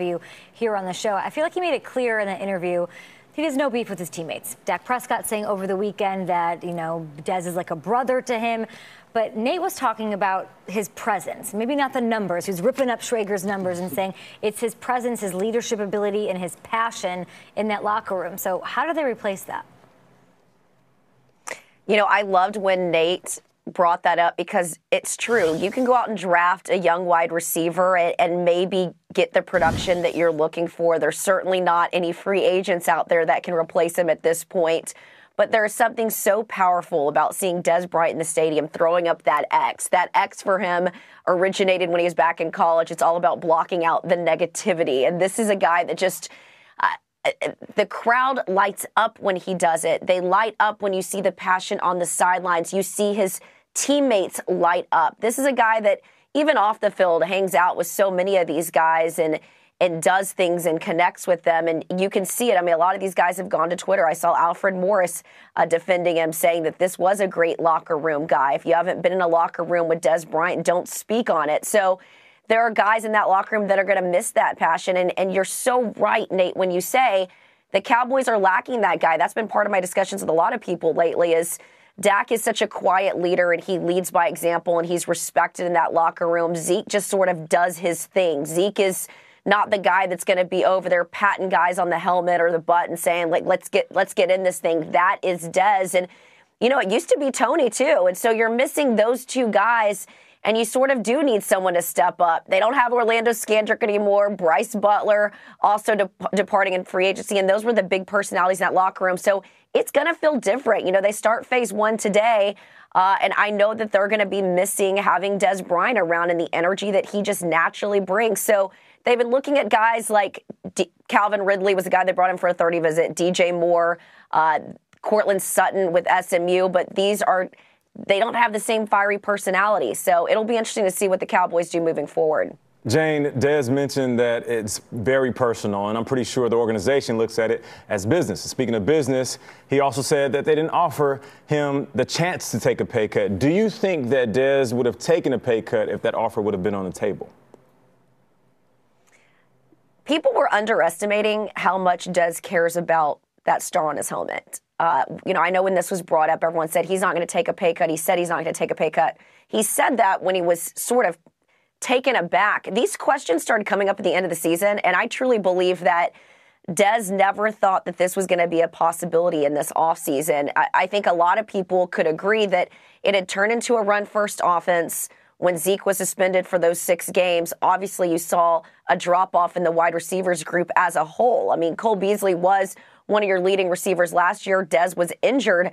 You here on the show. I feel like he made it clear in the interview he has no beef with his teammates. Dak Prescott saying over the weekend that, Dez is like a brother to him. But Nate was talking about his presence, maybe not the numbers. He was ripping up Schrager's numbers and saying it's his presence, his leadership ability, and his passion in that locker room. So how do they replace that? I loved when Nate brought that up because it's true. You can go out and draft a young wide receiver and maybe get the production that you're looking for. There's certainly not any free agents out there that can replace him at this point. But there's something so powerful about seeing Dez Bryant in the stadium throwing up that X. That X for him originated when he was back in college. It's all about blocking out the negativity. And this is a guy that just the crowd lights up when he does it. They light up when you see the passion on the sidelines. You see his teammates light up. This is a guy that even off the field hangs out with so many of these guys and does things and connects with them. And you can see it. I mean, a lot of these guys have gone to Twitter. I saw Alfred Morris defending him, saying that this was a great locker room guy. If you haven't been in a locker room with Dez Bryant, don't speak on it. So there are guys in that locker room that are going to miss that passion. And you're so right, Nate, when you say the Cowboys are lacking that guy. That's been part of my discussions with a lot of people lately is Dak is such a quiet leader and he leads by example and he's respected in that locker room. Zeke just sort of does his thing. Zeke is not the guy that's going to be over there patting guys on the helmet or the butt and saying, like, let's get in this thing. That is Dez. And, it used to be Tony, too. And so you're missing those two guys. And you sort of do need someone to step up. They don't have Orlando Scandrick anymore. Bryce Butler also departing in free agency. And those were the big personalities in that locker room. So it's going to feel different. They start phase one today. And I know that they're going to be missing having Dez Bryant around and the energy that he just naturally brings. So they've been looking at guys like Calvin Ridley was the guy that brought him for a 30 visit. DJ Moore, Cortland Sutton with SMU. But they don't have the same fiery personality. So it'll be interesting to see what the Cowboys do moving forward. Jane, Dez mentioned that it's very personal, and I'm pretty sure the organization looks at it as business. Speaking of business, he also said that they didn't offer him the chance to take a pay cut. Do you think that Dez would have taken a pay cut if that offer would have been on the table? People were underestimating how much Dez cares about that star on his helmet. I know when this was brought up, everyone said he's not going to take a pay cut. He said he's not going to take a pay cut. He said that when he was sort of taken aback. These questions started coming up at the end of the season, and I truly believe that Dez never thought that this was going to be a possibility in this offseason. I think a lot of people could agree that it had turned into a run-first offense when Zeke was suspended for those 6 games. Obviously, you saw a drop-off in the wide receivers group as a whole. I mean, Cole Beasley was one of your leading receivers last year. Dez was injured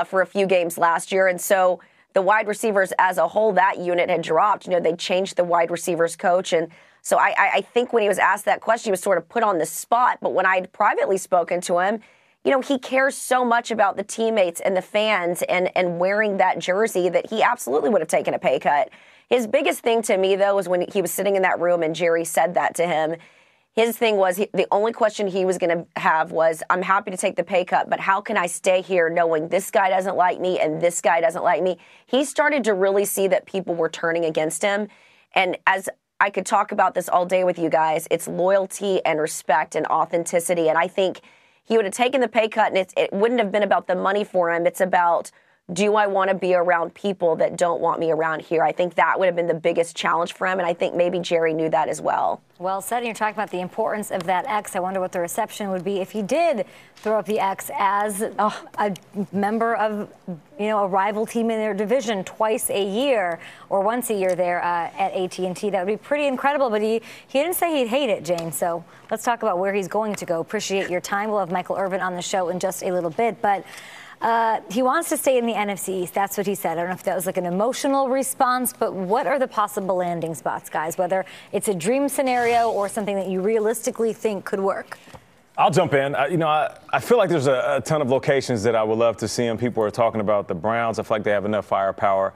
for a few games last year. And so the wide receivers as a whole, that unit had dropped. They changed the wide receivers coach. And so I think when he was asked that question, he was sort of put on the spot. But when I'd privately spoken to him, he cares so much about the teammates and the fans and wearing that jersey that he absolutely would have taken a pay cut. His biggest thing to me, though, was when he was sitting in that room and Jerry said that to him. His thing was the only question he was going to have was, I'm happy to take the pay cut, but how can I stay here knowing this guy doesn't like me and this guy doesn't like me? He started to really see that people were turning against him. And as I could talk about this all day with you guys, it's loyalty and respect and authenticity. And I think he would have taken the pay cut, and it wouldn't have been about the money for him. It's about, do I want to be around people that don't want me around here? I think that would have been the biggest challenge for him, and I think maybe Jerry knew that as well. Well said. And you're talking about the importance of that X. I wonder what the reception would be if he did throw up the X as a member of, a rival team in their division twice a year or once a year there at AT&T. That would be pretty incredible. But he didn't say he'd hate it, Jane. So let's talk about where he's going to go. Appreciate your time. We'll have Michael Irvin on the show in just a little bit. But he wants to stay in the NFC East. That's what he said. I don't know if that was like an emotional response, but what are the possible landing spots, guys? Whether it's a dream scenario or something that you realistically think could work. I'll jump in. I feel like there's a ton of locations that I would love to see him. People are talking about the Browns. I feel like they have enough firepower.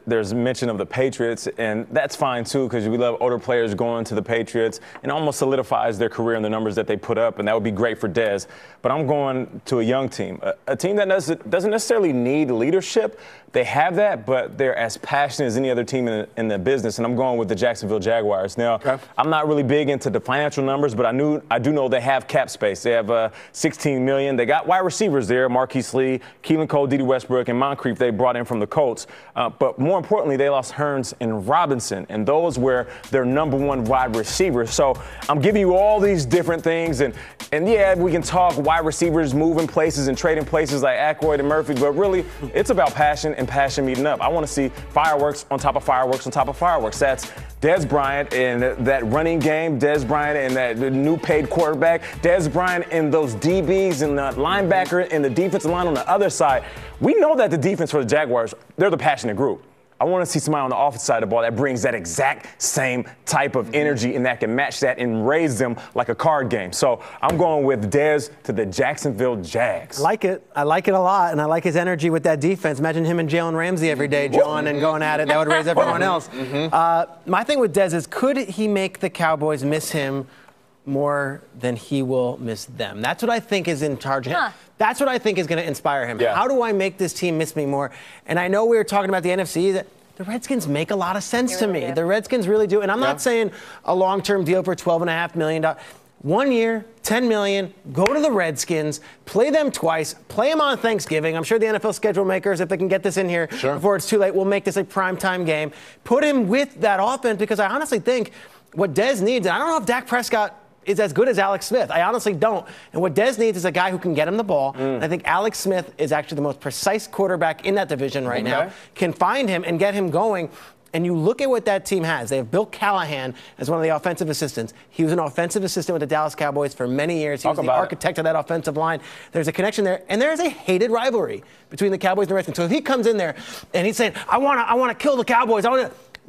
There's mention of the Patriots, and that's fine too, because we love older players going to the Patriots, and almost solidifies their career and the numbers that they put up, and that would be great for Dez. But I'm going to a young team, a team that doesn't necessarily need leadership. They have that, but they're as passionate as any other team in the business, and I'm going with the Jacksonville Jaguars. Now, I'm not really big into the financial numbers, but I do know they have cap space. They have $16 million. They got wide receivers there, Marquise Lee, Keelan Cole, Dede Westbrook, and Moncrief they brought in from the Colts. But more importantly, they lost Hearns and Robinson, and those were their #1 wide receivers. So I'm giving you all these different things, and yeah, we can talk wide receivers moving places and trading places like Ackroyd and Murphy, but really, it's about passion and passion meeting up. I want to see fireworks on top of fireworks on top of fireworks. That's Dez Bryant in that running game, Dez Bryant and that new paid quarterback, Dez Bryant and those DBs and the linebacker and the defensive line on the other side. We know that the defense for the Jaguars, they're the passionate group. I want to see somebody on the offensive side of the ball that brings that exact same type of energy and that can match that and raise them like a card game. So I'm going with Dez to the Jacksonville Jags. I like it. I like it a lot, and I like his energy with that defense. Imagine him and Jalen Ramsey every day, John, and going at it. That would raise everyone else. My thing with Dez is, could he make the Cowboys miss him more than he will miss them? That's what I think is in charge of him. That's what I think is going to inspire him. Yeah. How do I make this team miss me more? And I know we were talking about the NFC. That the Redskins make a lot of sense to me. The Redskins really do. And I'm not saying a long-term deal for $12.5 million. 1 year, $10 million, go to the Redskins, play them twice, play them on Thanksgiving. I'm sure the NFL schedule makers, if they can get this in here before it's too late, will make this a primetime game. Put him with that offense, because I honestly think what Dez needs, and I don't know if Dak Prescott is as good as Alex Smith. I honestly don't. And what Dez needs is a guy who can get him the ball. And I think Alex Smith is actually the most precise quarterback in that division right now. Can find him and get him going. And you look at what that team has. They have Bill Callahan as one of the offensive assistants. He was an offensive assistant with the Dallas Cowboys for many years. He was the architect of that offensive line. There's a connection there. And there is a hated rivalry between the Cowboys and the Redskins. So if he comes in there and he's saying, I want to kill the Cowboys,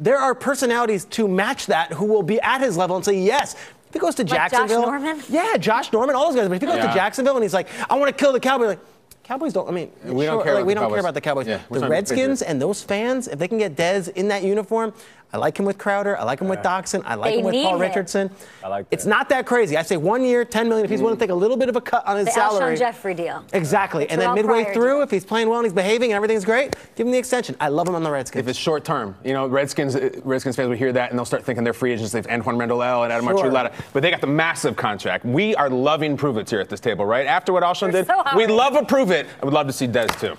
there are personalities to match that who will be at his level and say, yes. If he goes to Jacksonville. Josh Norman? Yeah, Josh Norman, all those guys. But if he goes to Jacksonville and he's like, I want to kill the Cowboys, like, Cowboys don't, I mean, we don't care about the Cowboys. Yeah, the Redskins and those fans, if they can get Dez in that uniform, I like him with Crowder. I like him with Doxson. I like him with Paul Richardson. I like that. It's not that crazy. I say 1 year, $10 million. If he's willing to take a little bit of a cut on his salary. The Alshon Jeffrey deal. Exactly. And then midway through, if he's playing well and he's behaving and everything's great, give him the extension. I love him on the Redskins. If it's short term, Redskins fans will hear that and they'll start thinking they're free agents. They have Antoine Randall and Adam Archuleta. But they got the massive contract. We are loving prove-its here at this table, right? After what Alshon did, we love a prove-it. I would love to see Dez too.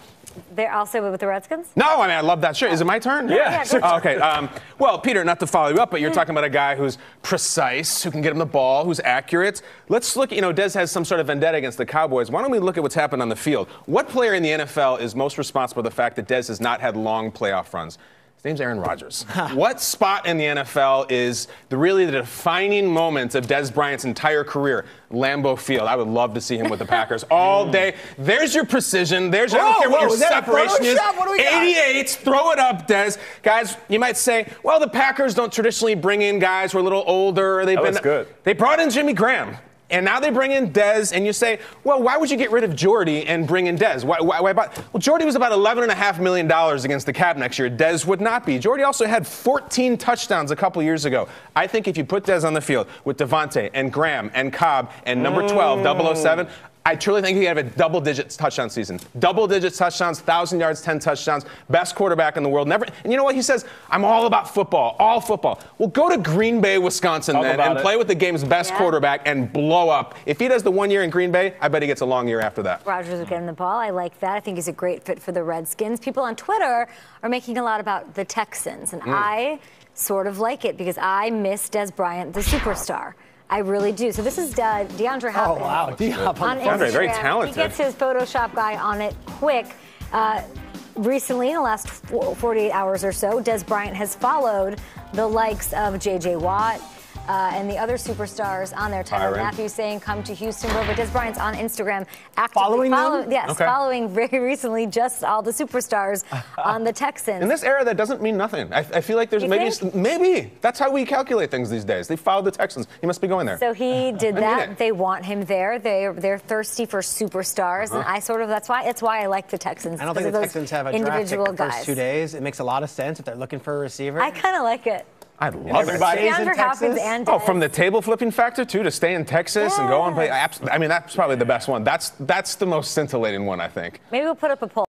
They're also with the Redskins? No, I mean, I love that shirt. Is it my turn? Yeah. Okay. Well, Peter, not to follow you up, but you're talking about a guy who's precise, who can get him the ball, who's accurate. Let's look, Dez has some sort of vendetta against the Cowboys. Why don't we look at what's happened on the field? What player in the NFL is most responsible for the fact that Dez has not had long playoff runs? His name's Aaron Rodgers. What spot in the NFL is really the defining moment of Dez Bryant's entire career? Lambeau Field. I would love to see him with the Packers all day. There's your precision. I don't care what your separation is. 88. Throw it up, Dez. Guys, you might say, well, the Packers don't traditionally bring in guys who are a little older. That's good. They brought in Jimmy Graham. And now they bring in Dez, and you say, well, why would you get rid of Jordy and bring in Dez? Why well, Jordy was about $11.5 million against the cap next year. Dez would not be. Jordy also had 14 touchdowns a couple years ago. I think if you put Dez on the field with Devontae and Graham and Cobb and number 12, 007, I truly think he could have a double-digit touchdown season. Double-digit touchdowns, 1,000 yards, 10 touchdowns, best quarterback in the world. Never. And you know what? He says, I'm all about football, all football. Well, go to Green Bay, Wisconsin then, and play with the game's best quarterback and blow up. If he does the 1 year in Green Bay, I bet he gets a long year after that. Rodgers will get him the ball. I like that. I think he's a great fit for the Redskins. People on Twitter are making a lot about the Texans, and I sort of like it because I miss Dez Bryant, the superstar. I really do. So this is DeAndre Hopkins. Oh, wow. DeAndre, very talented. He gets his Photoshop guy on it quick. Recently, in the last 48 hours or so, Dez Bryant has followed the likes of J.J. Watt, and the other superstars on there. Tyler Matthews saying, come to Houston. But Dez Bryant's on Instagram actively following them? Yes, following very recently just all the superstars on the Texans. In this era, that doesn't mean nothing. I feel like there's maybe that's how we calculate things these days. They followed the Texans. He must be going there. So he did that. They want him there. They're thirsty for superstars, and that's why I like the Texans. I don't think the Texans have a draft pick the first 2 days. It makes a lot of sense if they're looking for a receiver. I kind of like it. I love it. DeAndre Hopkins and Dez. From the table flipping factor too, to stay in Texas and go and play. I mean, that's probably the best one. That's the most scintillating one, I think. Maybe we'll put up a poll.